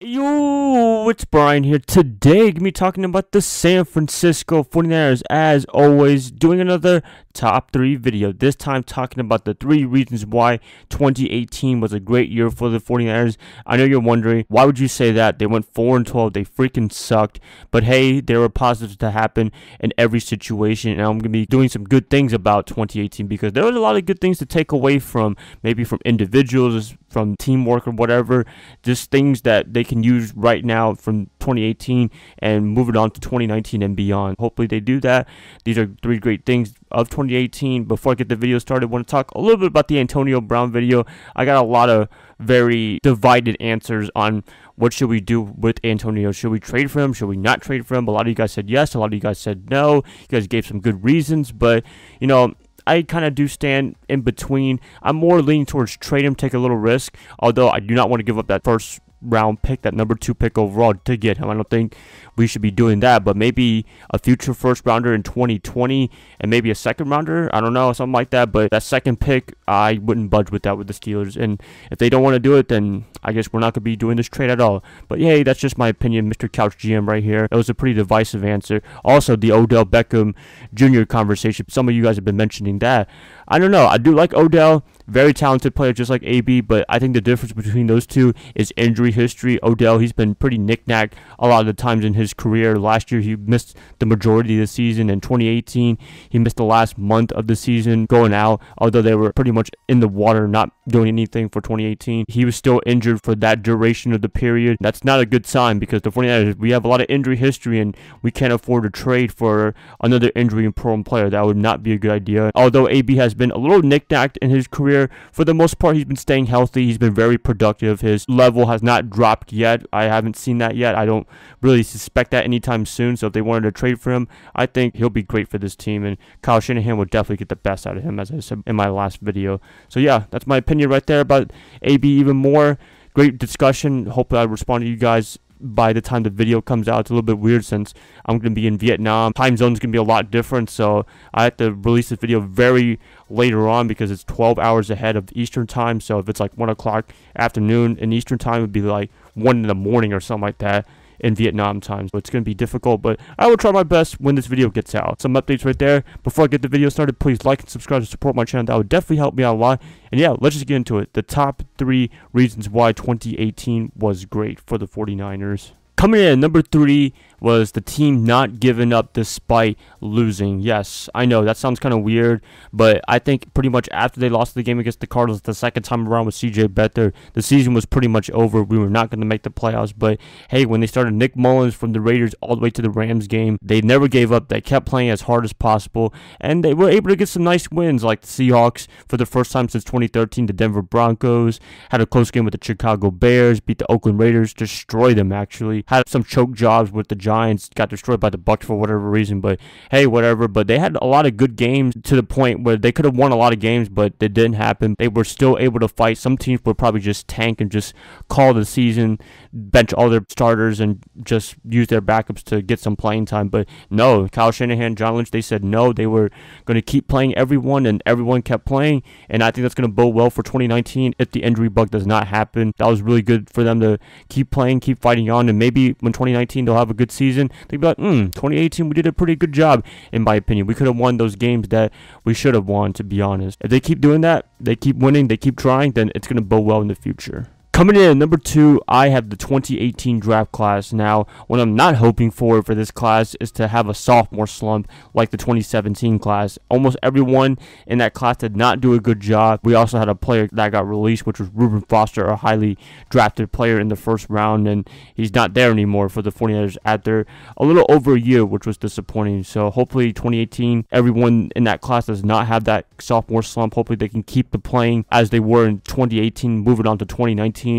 Yo, it's Brian here. Today, gonna be talking about the San Francisco 49ers, as always, doing another top 3 video. This time, talking about the 3 reasons why 2018 was a great year for the 49ers. I know you're wondering, why would you say that? They went 4-12, they freaking sucked. But hey, there were positives to happen in every situation, and I'm gonna be doing some good things about 2018 because there was a lot of good things to take away from, maybe from individuals, from teamwork or whatever, just things that they can use right now from 2018 and move it on to 2019 and beyond. Hopefully they do that. These are 3 great things of 2018. Before I get the video started, I want to talk a little bit about the Antonio Brown video. I got a lot of very divided answers on what should we do with Antonio. Should we trade for him? Should we not trade for him? A lot of you guys said yes. A lot of you guys said no. You guys gave some good reasons, but you know, I kind of do stand in between. I'm more leaning towards trade him, take a little risk, although I do not want to give up that first round pick, that number 2 pick overall, to get him. I don't think we should be doing that, but maybe a future first rounder in 2020 and maybe a second rounder, I don't know, something like that. But that second pick, I wouldn't budge with that with the Steelers, and if they don't want to do it, then I guess we're not going to be doing this trade at all. But hey, that's just my opinion, Mr. Couch GM right here. That was a pretty divisive answer. Also, the Odell Beckham Jr. conversation, some of you guys have been mentioning that. I don't know, I do like Odell, very talented player just like AB, but I think the difference between those two is injury history. Odell, he's been pretty knick-knack a lot of the times in his career. Last year, he missed the majority of the season. In 2018, he missed the last month of the season going out, although they were pretty much in the water, not doing anything for 2018. He was still injured for that duration of the period. That's not a good sign because the 49ers, we have a lot of injury history, and we can't afford to trade for another injury-prone player. That would not be a good idea. Although AB has been a little knick-knacked in his career, for the most part, he's been staying healthy. He's been very productive. His level has not dropped yet. I haven't seen that yet. I don't really suspect that anytime soon. So if they wanted to trade for him, I think he'll be great for this team. And Kyle Shanahan will definitely get the best out of him, as I said in my last video. So yeah, that's my opinion right there about AB even more. Great discussion. Hopefully I respond to you guys by the time the video comes out. It's a little bit weird since I'm going to be in Vietnam. Time zone's going to be a lot different, so I have to release this video very later on because it's 12 hours ahead of Eastern time. So if it's like 1 o'clock afternoon in Eastern time, it would be like 1 in the morning or something like that in Vietnam time. So it's going to be difficult, but I will try my best when this video gets out. Some updates right there. Before I get the video started, please like and subscribe to support my channel. That would definitely help me out a lot. And yeah, let's just get into it. The top 3 reasons why 2018 was great for the 49ers. Coming in at number 3 was the team not giving up despite losing. Yes, I know that sounds kind of weird, but I think pretty much after they lost the game against the Cardinals the second time around with CJ Beathard, the season was pretty much over. We were not going to make the playoffs, but hey, when they started Nick Mullins from the Raiders all the way to the Rams game, they never gave up. They kept playing as hard as possible, and they were able to get some nice wins like the Seahawks for the first time since 2013, the Denver Broncos, had a close game with the Chicago Bears, beat the Oakland Raiders, destroyed them actually, had some choke jobs with the Giants, got destroyed by the Bucs for whatever reason, but hey, whatever. But they had a lot of good games to the point where they could have won a lot of games, but it didn't happen. They were still able to fight. Some teams would probably just tank and just call the season, bench all their starters, and just use their backups to get some playing time. But no, Kyle Shanahan, John Lynch, they said no. They were going to keep playing everyone, and everyone kept playing, and I think that's going to bode well for 2019 if the injury bug does not happen. That was really good for them to keep playing, keep fighting on, and maybe when 2019 they'll have a good season, they'll be like, 2018 we did a pretty good job. In my opinion, we could have won those games that we should have won, to be honest. If they keep doing that, they keep winning, they keep trying, then it's going to bode well in the future. Coming in at number 2, I have the 2018 draft class. Now, what I'm not hoping for this class is to have a sophomore slump like the 2017 class. Almost everyone in that class did not do a good job. We also had a player that got released, which was Reuben Foster, a highly drafted player in the first round, and he's not there anymore for the 49ers after a little over a year, which was disappointing. So hopefully 2018, everyone in that class does not have that sophomore slump. Hopefully they can keep the playing as they were in 2018, moving on to 2019.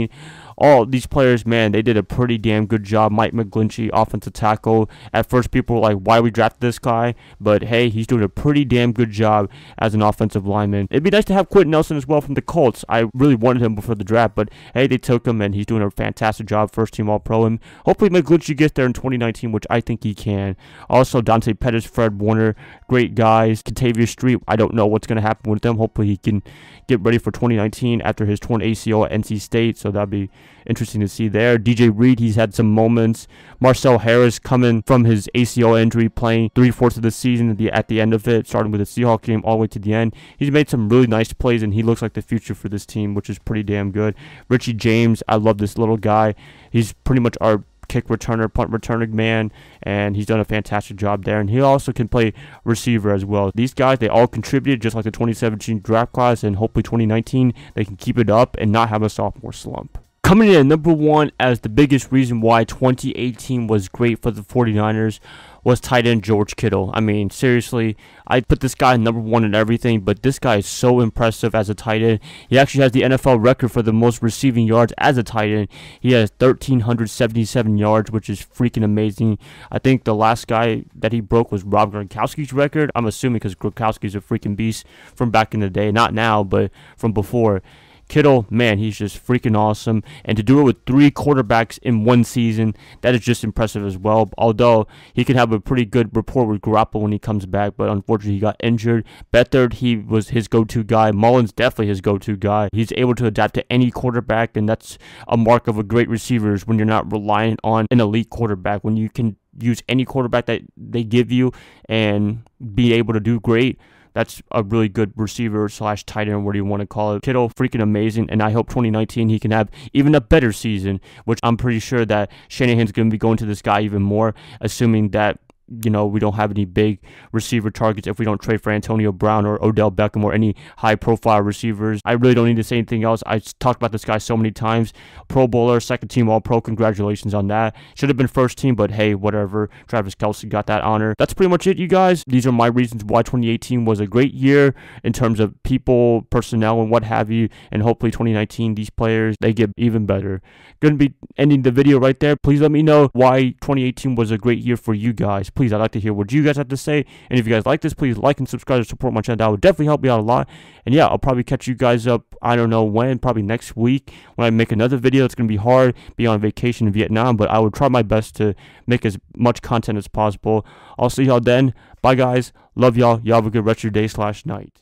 All these players, man, they did a pretty damn good job. Mike McGlinchey, offensive tackle. At first, people were like, why we drafted this guy? But hey, he's doing a pretty damn good job as an offensive lineman. It'd be nice to have Quentin Nelson as well from the Colts. I really wanted him before the draft, but hey, they took him, and he's doing a fantastic job. First team All-Pro. And hopefully McGlinchey gets there in 2019, which I think he can. Also, Dante Pettis, Fred Warner, great guys. Kentavious Street, I don't know what's going to happen with them. Hopefully he can get ready for 2019 after his torn ACL at NC State, so that'd be interesting to see there. DJ Reed, he's had some moments. Marcel Harris coming from his ACL injury, playing 3/4 of the season at the end of it, starting with the Seahawks game all the way to the end. He's made some really nice plays, and he looks like the future for this team, which is pretty damn good. Richie James, I love this little guy. He's pretty much our kick returner, punt returning man, and he's done a fantastic job there. And he also can play receiver as well. These guys, they all contributed just like the 2017 draft class, and hopefully 2019 they can keep it up and not have a sophomore slump. Coming in at number 1 as the biggest reason why 2018 was great for the 49ers was tight end George Kittle. I mean, seriously, I put this guy number 1 in everything, but this guy is so impressive as a tight end. He actually has the NFL record for the most receiving yards as a tight end. He has 1,377 yards, which is freaking amazing. I think the last guy that he broke was Rob Gronkowski's record. I'm assuming because Gronkowski's a freaking beast from back in the day. Not now, but from before. Kittle, man, he's just freaking awesome. And to do it with 3 quarterbacks in 1 season, that is just impressive as well. Although he could have a pretty good rapport with Garoppolo when he comes back, but unfortunately he got injured. Beathard, he was his go-to guy. Mullins, definitely his go-to guy. He's able to adapt to any quarterback, and that's a mark of a great receiver, is when you're not reliant on an elite quarterback. When you can use any quarterback that they give you and be able to do great, that's a really good receiver / tight end, whatever you want to call it. Kittle, freaking amazing, and I hope 2019 he can have even a better season, which I'm pretty sure that Shanahan's going to be going to this guy even more, assuming that, you know, we don't have any big receiver targets if we don't trade for Antonio Brown or Odell Beckham or any high-profile receivers. I really don't need to say anything else. I talked about this guy so many times. Pro Bowler, second-team All-Pro. Congratulations on that. Should have been first team, but hey, whatever. Travis Kelce got that honor. That's pretty much it, you guys. These are my reasons why 2018 was a great year in terms of people, personnel, and what have you. And hopefully 2019, these players, they get even better. Going to be ending the video right there. Please let me know why 2018 was a great year for you guys. Please, I'd like to hear what you guys have to say. And if you guys like this, please like and subscribe to support my channel. That would definitely help me out a lot. And yeah, I'll probably catch you guys up, I don't know when, probably next week when I make another video. It's going to be hard, be on vacation in Vietnam, but I will try my best to make as much content as possible. I'll see y'all then. Bye, guys. Love y'all. Y'all have a good rest of your day / night.